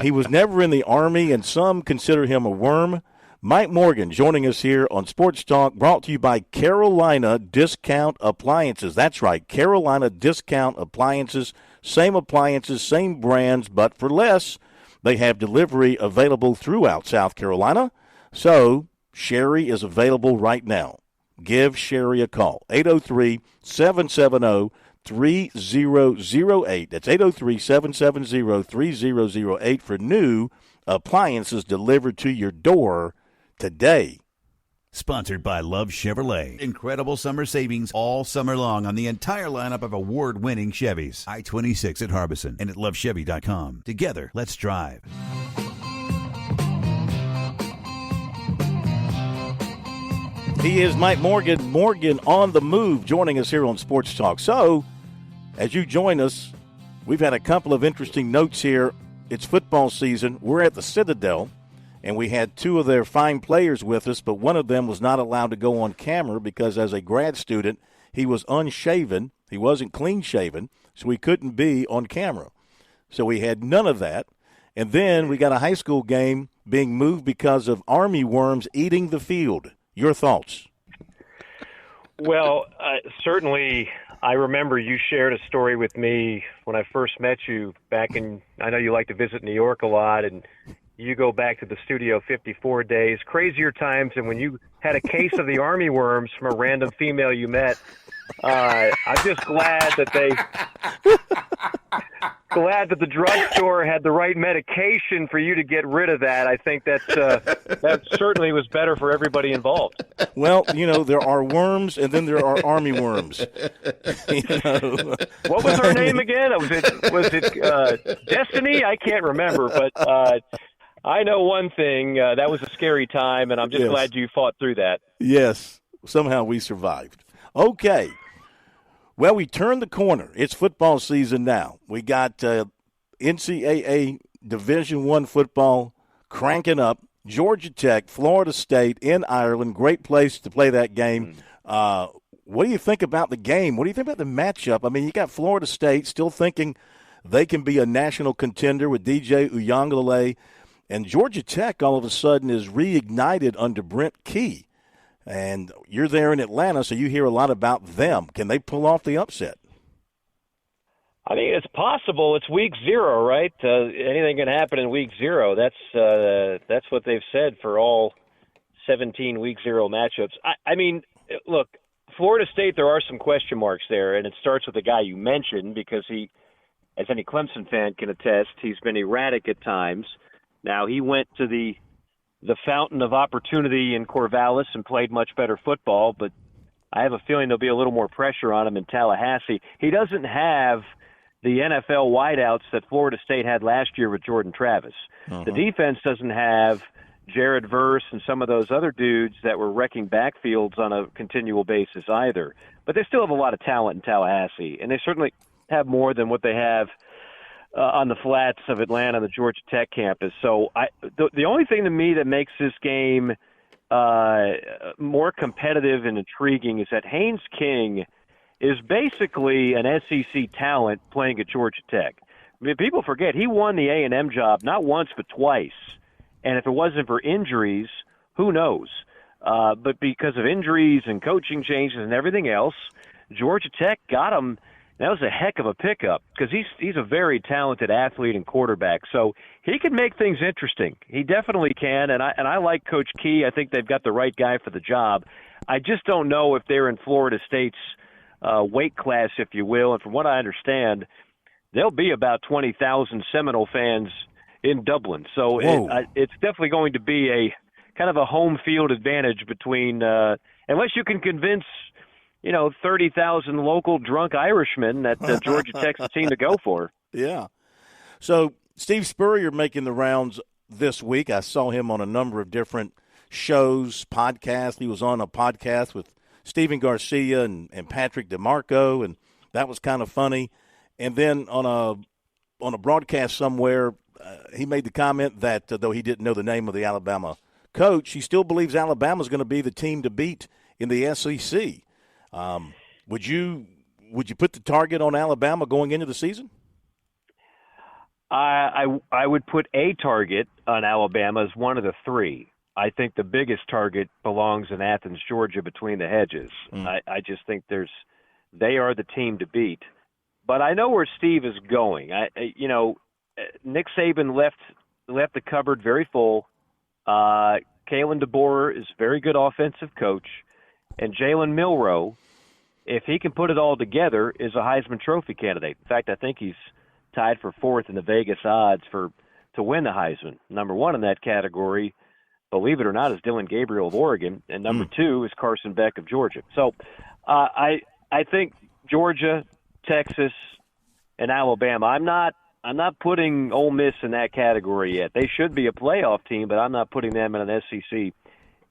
He was never in the Army, and some consider him a worm. Mike Morgan joining us here on Sports Talk, brought to you by Carolina Discount Appliances. That's right, Carolina Discount Appliances. Same appliances, same brands, but for less. They have delivery available throughout South Carolina. So Sherry is available right now. Give Sherry a call, 803-770-3008. That's 803-770-3008 for new appliances delivered to your door today. Sponsored by Love Chevrolet. Incredible summer savings all summer long on the entire lineup of award-winning Chevys. I-26 at Harbison and at lovechevy.com. Together, let's drive. He is Mike Morgan, Morgan on the Move, joining us here on Sports Talk. So, as you join us, we've had a couple of interesting notes here. It's football season. We're at the Citadel, and we had two of their fine players with us, but one of them was not allowed to go on camera because as a grad student, he was unshaven. He wasn't clean-shaven, so he couldn't be on camera. So we had none of that. And then we got a high school game being moved because of army worms eating the field. Your thoughts? Well, certainly I remember you shared a story with me when I first met you back in, I know you like to visit New York a lot, and you go back to the Studio 54 days, crazier times, and when you had a case of the army worms from a random female you met. I'm just glad that the drugstore had the right medication for you to get rid of that. I think that certainly was better for everybody involved. Well, there are worms, and then there are army worms. What was her name again? Was it Destiny? I can't remember, but I know one thing. That was a scary time, and I'm just glad you fought through that. Yes, somehow we survived. Okay. Well, we turned the corner. It's football season now. We got NCAA Division I football cranking up. Georgia Tech, Florida State in Ireland. Great place to play that game. What do you think about the game? What do you think about the matchup? I mean, you got Florida State still thinking they can be a national contender with DJ Uiagalelei. And Georgia Tech all of a sudden is reignited under Brent Key. And you're there in Atlanta, so you hear a lot about them. Can they pull off the upset? I mean, it's possible. It's week 0, right? Anything can happen in week 0. That's what they've said for all 17 week 0 matchups. I mean, look, Florida State, there are some question marks there, and it starts with the guy you mentioned because he, as any Clemson fan can attest, he's been erratic at times. Now, he went to the fountain of opportunity in Corvallis and played much better football, but I have a feeling there'll be a little more pressure on him in Tallahassee. He doesn't have the NFL wideouts that Florida State had last year with Jordan Travis. The defense doesn't have Jared Verse and some of those other dudes that were wrecking backfields on a continual basis either. But they still have a lot of talent in Tallahassee, and they certainly have more than what they have on the flats of Atlanta, the Georgia Tech campus. So the only thing to me that makes this game more competitive and intriguing is that Haynes King is basically an SEC talent playing at Georgia Tech. I mean, people forget he won the A&M job not once but twice. And if it wasn't for injuries, who knows? But because of injuries and coaching changes and everything else, Georgia Tech got him. That was a heck of a pickup because he's a very talented athlete and quarterback. So he can make things interesting. He definitely can, and I like Coach Key. I think they've got the right guy for the job. I just don't know if they're in Florida State's weight class, if you will. And from what I understand, there'll be about 20,000 Seminole fans in Dublin. So it's definitely going to be a kind of a home field advantage between unless you can convince – 30,000 local drunk Irishmen that Georgia Tech's team to go for. Yeah. So Steve Spurrier making the rounds this week. I saw him on a number of different shows, podcasts. He was on a podcast with Stephen Garcia and Patrick DeMarco, and that was kind of funny. And then on a broadcast somewhere, he made the comment that though he didn't know the name of the Alabama coach, he still believes Alabama's going to be the team to beat in the SEC. Would you put the target on Alabama going into the season? I would put a target on Alabama as one of the three. I think the biggest target belongs in Athens, Georgia, between the hedges. I just think they are the team to beat. But I know where Steve is going. Nick Saban left the cupboard very full. Kalen DeBoer is a very good offensive coach, and Jalen Milroe, if he can put it all together, is a Heisman Trophy candidate. In fact, I think he's tied for fourth in the Vegas odds to win the Heisman. Number one in that category, believe it or not, is Dylan Gabriel of Oregon, and number two is Carson Beck of Georgia. So I think Georgia, Texas, and Alabama. I'm not putting Ole Miss in that category yet. They should be a playoff team, but I'm not putting them in an SEC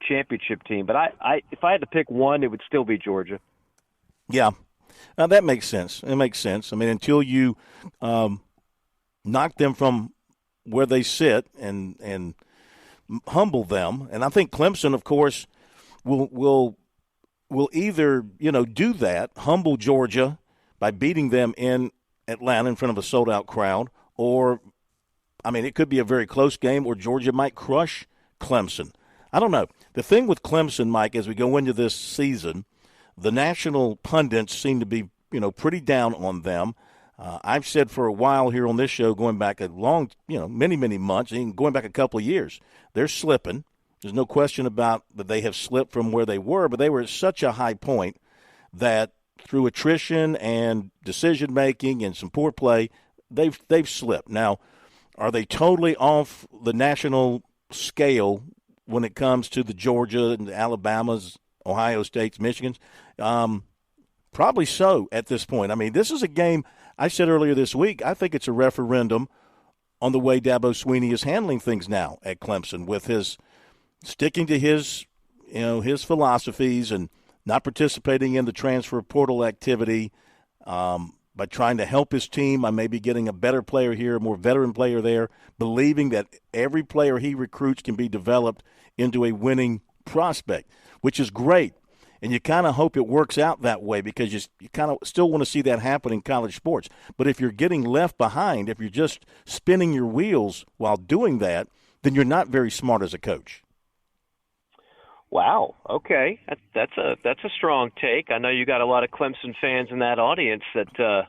championship team. But if I had to pick one, it would still be Georgia. Yeah. Now, that makes sense. It makes sense. I mean, until you knock them from where they sit and humble them, and I think Clemson, of course, will either do that, humble Georgia by beating them in Atlanta in front of a sold-out crowd, or, I mean, it could be a very close game, or Georgia might crush Clemson. I don't know. The thing with Clemson, Mike, as we go into this season, the national pundits seem to be, pretty down on them. I've said for a while here on this show, going back a long, many, many months, and going back a couple of years, they're slipping. There's no question about that they have slipped from where they were, but they were at such a high point that through attrition and decision-making and some poor play, they've slipped. Now, are they totally off the national scale when it comes to the Georgia and the Alabamas, Ohio States, Michigans? Probably so at this point. I mean, this is a game, I said earlier this week, I think it's a referendum on the way Dabo Swinney is handling things now at Clemson, with his sticking to his philosophies and not participating in the transfer portal activity, by trying to help his team by maybe getting a better player here, a more veteran player there, believing that every player he recruits can be developed into a winning prospect, which is great. And you kind of hope it works out that way, because you kind of still want to see that happen in college sports. But if you're getting left behind, if you're just spinning your wheels while doing that, then you're not very smart as a coach. Wow. Okay, that's a strong take. I know you got a lot of Clemson fans in that audience that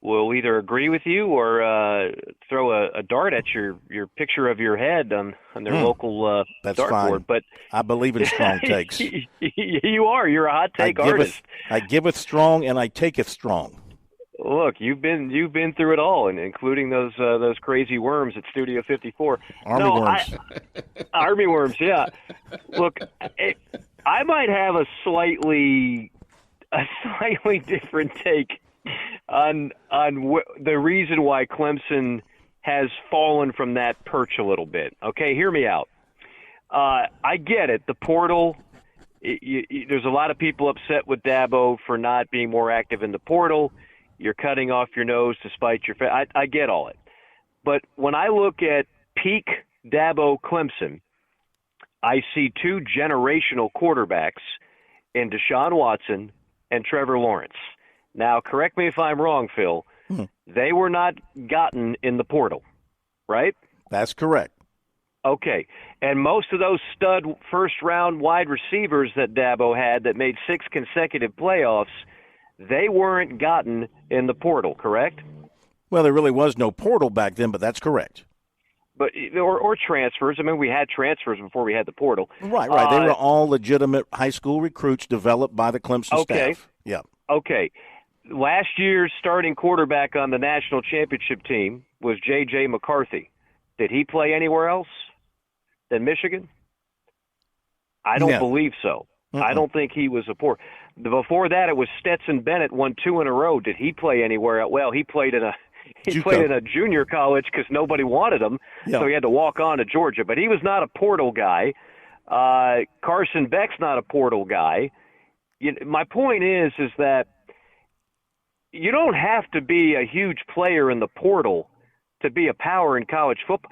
will either agree with you or throw a dart at your picture of your head on their local that's dartboard. Fine. But I believe in strong takes. You are. You're a hot take artist. I giveth strong, and I taketh strong. Look, you've been through it all, and including those crazy worms at Studio 54. Worms. Army worms, yeah. Look, I might have a slightly different take on the reason why Clemson has fallen from that perch a little bit. Okay, hear me out. I get it. The portal. There's a lot of people upset with Dabo for not being more active in the portal. You're cutting off your nose to spite your face. I get all it. But when I look at peak Dabo Clemson, I see two generational quarterbacks in Deshaun Watson and Trevor Lawrence. Now, correct me if I'm wrong, Phil. They were not gotten in the portal, right? That's correct. Okay. And most of those stud first-round wide receivers that Dabo had that made 6 consecutive playoffs, they weren't gotten in the portal, correct? Well, there really was no portal back then, but that's correct. But or transfers. I mean, we had transfers before we had the portal. Right. They were all legitimate high school recruits developed by the Clemson staff. Yeah. Okay. Last year's starting quarterback on the national championship team was J.J. McCarthy. Did he play anywhere else than Michigan? I don't believe so. I don't think he was a poor. Before that, it was Stetson Bennett, won 2 in a row. Did he play anywhere else? Well, he played in a junior college because nobody wanted him, so he had to walk on to Georgia. But he was not a portal guy. Carson Beck's not a portal guy. My point is that you don't have to be a huge player in the portal to be a power in college football.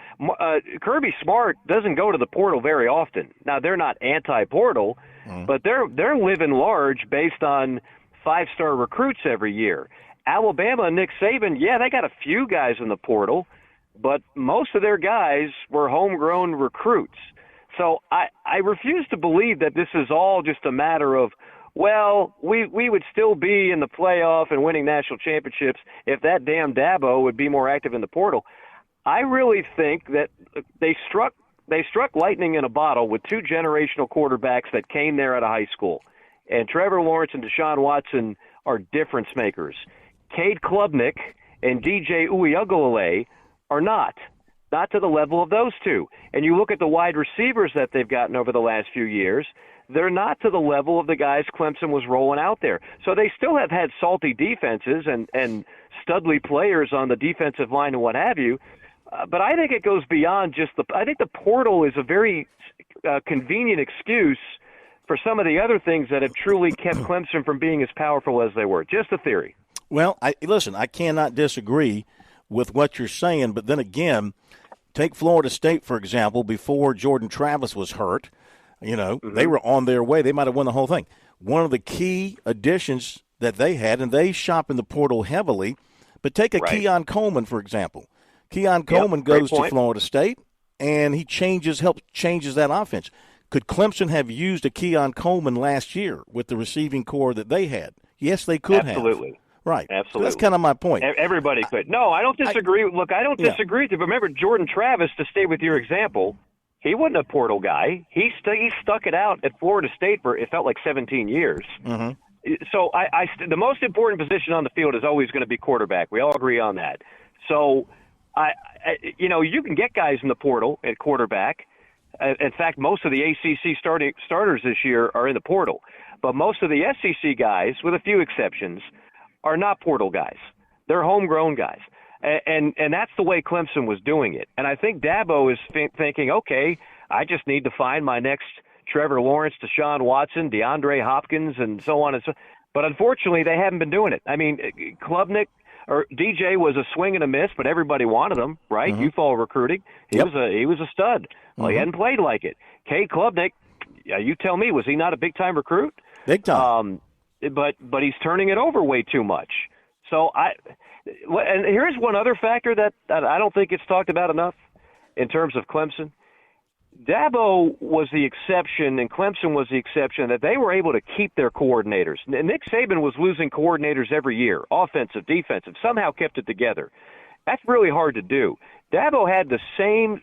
Kirby Smart doesn't go to the portal very often. Now, they're not anti-portal, but they're living large based on 5-star recruits every year. Alabama and Nick Saban, they got a few guys in the portal, but most of their guys were homegrown recruits. So I refuse to believe that this is all just a matter of, well, we would still be in the playoff and winning national championships if that damn Dabo would be more active in the portal. I really think that they struck lightning in a bottle with two generational quarterbacks that came there out of high school. And Trevor Lawrence and Deshaun Watson are difference makers. Cade Klubnik and DJ Uiagalelei are not to the level of those two. And you look at the wide receivers that they've gotten over the last few years, they're not to the level of the guys Clemson was rolling out there. So they still have had salty defenses and studly players on the defensive line and what have you. But I think it goes beyond just I think the portal is a very convenient excuse for some of the other things that have truly kept Clemson from being as powerful as they were. Just a theory. Well, listen, I cannot disagree with what you're saying, but then again, take Florida State, for example, before Jordan Travis was hurt. They were on their way. They might have won the whole thing. One of the key additions that they had, and they shop in the portal heavily, but take Keon Coleman, for example. Keon Coleman goes to Florida State, and he helps changes that offense. Could Clemson have used a Keon Coleman last year with the receiving core that they had? Yes, they could have. Absolutely. Right. Absolutely. So that's kind of my point. Everybody could. No, I don't disagree. Look, I don't disagree. But remember, Jordan Travis, to stay with your example, he wasn't a portal guy. He stuck it out at Florida State for, it felt like 17 years. Mm-hmm. So the most important position on the field is always going to be quarterback. We all agree on that. So, you can get guys in the portal at quarterback. In fact, most of the ACC starters this year are in the portal. But most of the SEC guys, with a few exceptions, are not portal guys. They're homegrown guys. And that's the way Clemson was doing it. And I think Dabo is thinking, okay, I just need to find my next Trevor Lawrence, Deshaun Watson, DeAndre Hopkins, and so on and so. But unfortunately, they haven't been doing it. I mean, Klubnik or DJ was a swing and a miss, but everybody wanted him, right? Mm-hmm. Youthful recruiting. He was a stud. Well, he hadn't played like it. Cade Klubnik, you tell me, was he not a big-time recruit? Big time. But he's turning it over way too much. So and here's one other factor that I don't think it's talked about enough in terms of Clemson. Dabo was the exception, and Clemson was the exception, that they were able to keep their coordinators. Nick Saban was losing coordinators every year, offensive, defensive, somehow kept it together. That's really hard to do. Dabo had the same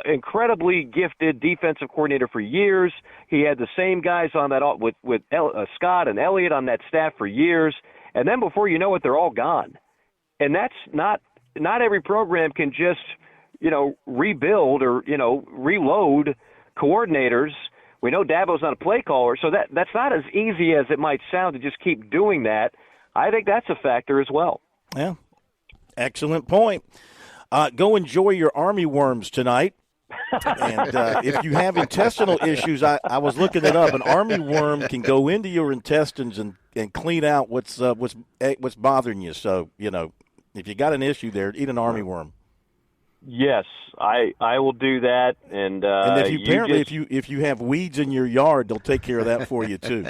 incredibly gifted defensive coordinator for years. He had the same guys on that with Scott and Elliott on that staff for years, and then before you know it, they're all gone. And that's not every program can just rebuild or reload coordinators. We know Dabo's not a play caller, so that's not as easy as it might sound to just keep doing that. I think that's a factor as well. Yeah, excellent point. Go enjoy your Army worms tonight. And if you have intestinal issues, I was looking it up. An army worm can go into your intestines and clean out what's bothering you. So if you got an issue there, eat an army worm. Yes, I will do that. And if you have weeds in your yard, they'll take care of that for you too.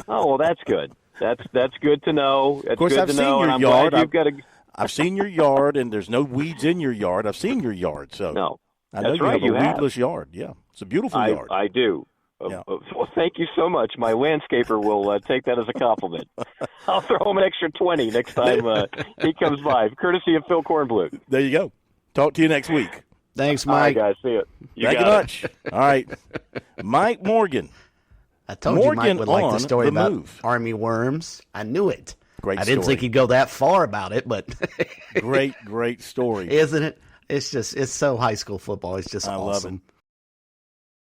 Oh well, that's good. That's good to know. That's of course, good I've to seen know, your and yard. I've seen your yard, and there's no weeds in your yard. I've seen your yard, so no. I know you have a weedless yard. Yeah, it's a beautiful yard. I do. Yeah. Well, thank you so much. My landscaper will take that as a compliment. I'll throw him an extra 20 next time he comes by, courtesy of Phil Kornbluth. There you go. Talk to you next week. Thanks, Mike. All right, guys. See you. Thank you much. All right. Mike Morgan. I told you Mike would like the story about Army worms. I knew it. Great I didn't think he'd go that far about it, but great story. Isn't it? It's so high school football. It's just awesome. I love it.